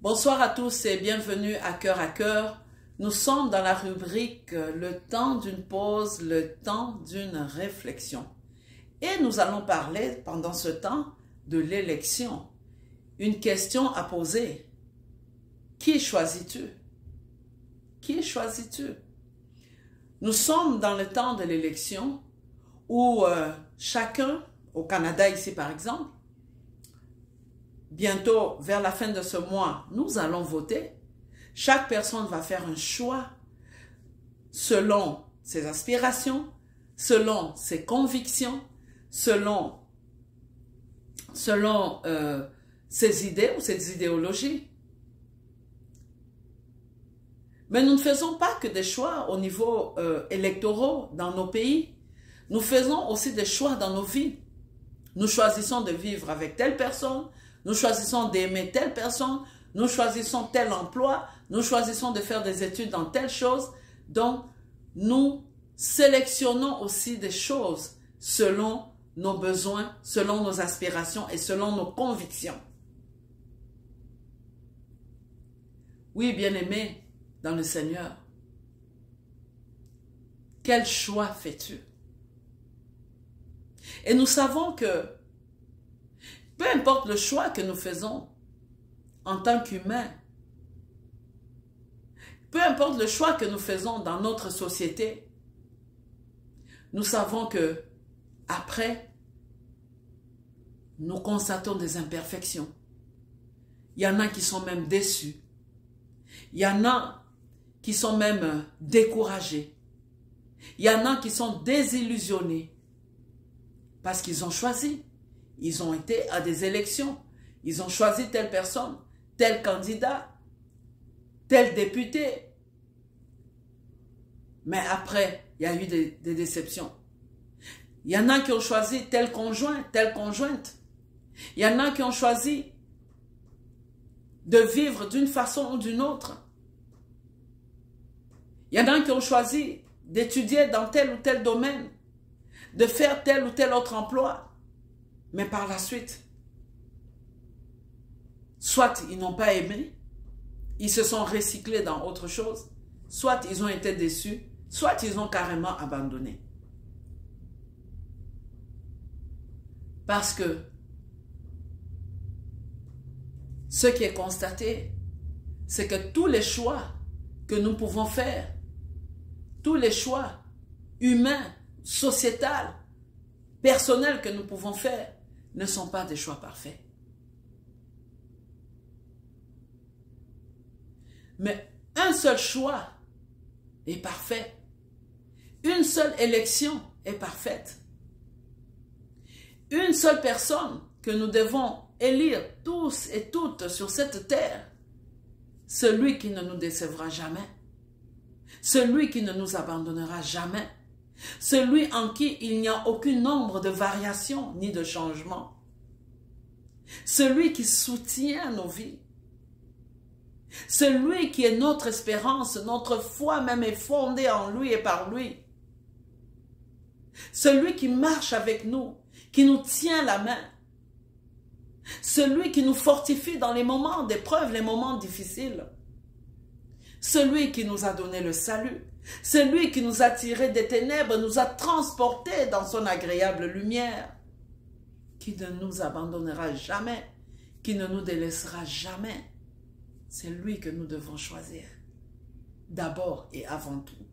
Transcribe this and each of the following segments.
Bonsoir à tous et bienvenue à Cœur à Cœur. Nous sommes dans la rubrique le temps d'une pause, le temps d'une réflexion. Et nous allons parler pendant ce temps de l'élection. Une question à poser. Qui choisis-tu? Qui choisis-tu? Nous sommes dans le temps de l'élection où chacun, au Canada ici par exemple, bientôt, vers la fin de ce mois, nous allons voter. Chaque personne va faire un choix selon ses aspirations, selon ses convictions, selon ses idées ou ses idéologies. Mais nous ne faisons pas que des choix au niveau électoral dans nos pays. Nous faisons aussi des choix dans nos vies. Nous choisissons de vivre avec telle personne, nous choisissons d'aimer telle personne, nous choisissons tel emploi, nous choisissons de faire des études dans telle chose. Donc, nous sélectionnons aussi des choses selon nos besoins, selon nos aspirations et selon nos convictions. Oui, bien-aimé dans le Seigneur, quel choix fais-tu? Et nous savons que peu importe le choix que nous faisons en tant qu'humains, peu importe le choix que nous faisons dans notre société, nous savons que après, nous constatons des imperfections. Il y en a qui sont même déçus. Il y en a qui sont même découragés. Il y en a qui sont désillusionnés parce qu'ils ont choisi. Ils ont été à des élections. Ils ont choisi telle personne, tel candidat, tel député. Mais après, il y a eu des déceptions. Il y en a qui ont choisi tel conjoint, telle conjointe. Il y en a qui ont choisi de vivre d'une façon ou d'une autre. Il y en a qui ont choisi d'étudier dans tel ou tel domaine, de faire tel ou tel autre emploi. Mais par la suite, soit ils n'ont pas aimé, ils se sont recyclés dans autre chose, soit ils ont été déçus, soit ils ont carrément abandonné. Parce que ce qui est constaté, c'est que tous les choix que nous pouvons faire, tous les choix humains, sociétals, personnels que nous pouvons faire, ne sont pas des choix parfaits. Mais un seul choix est parfait. Une seule élection est parfaite. Une seule personne que nous devons élire tous et toutes sur cette terre, celui qui ne nous décevra jamais, celui qui ne nous abandonnera jamais, celui en qui il n'y a aucun nombre de variations ni de changements. Celui qui soutient nos vies. Celui qui est notre espérance, notre foi même est fondée en lui et par lui. Celui qui marche avec nous, qui nous tient la main. Celui qui nous fortifie dans les moments d'épreuve, les moments difficiles. Celui qui nous a donné le salut. Celui qui nous a tirés des ténèbres, nous a transportés dans son agréable lumière, qui ne nous abandonnera jamais, qui ne nous délaissera jamais. C'est lui que nous devons choisir, d'abord et avant tout.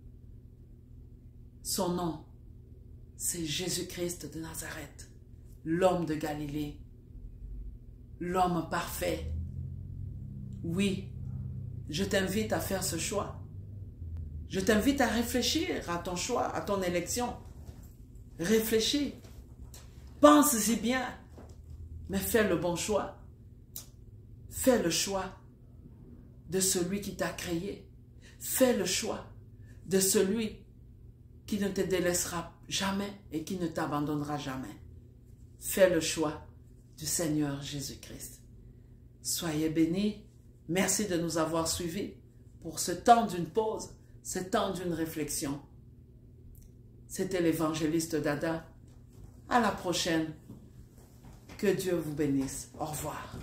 Son nom, c'est Jésus-Christ de Nazareth, l'homme de Galilée, l'homme parfait. Oui, je t'invite à faire ce choix. Je t'invite à réfléchir à ton choix, à ton élection. Réfléchis. Pense-y bien. Mais fais le bon choix. Fais le choix de celui qui t'a créé. Fais le choix de celui qui ne te délaissera jamais et qui ne t'abandonnera jamais. Fais le choix du Seigneur Jésus-Christ. Soyez bénis. Merci de nous avoir suivis pour ce temps d'une pause. C'est temps d'une réflexion. C'était l'évangéliste Dada. À la prochaine. Que Dieu vous bénisse. Au revoir.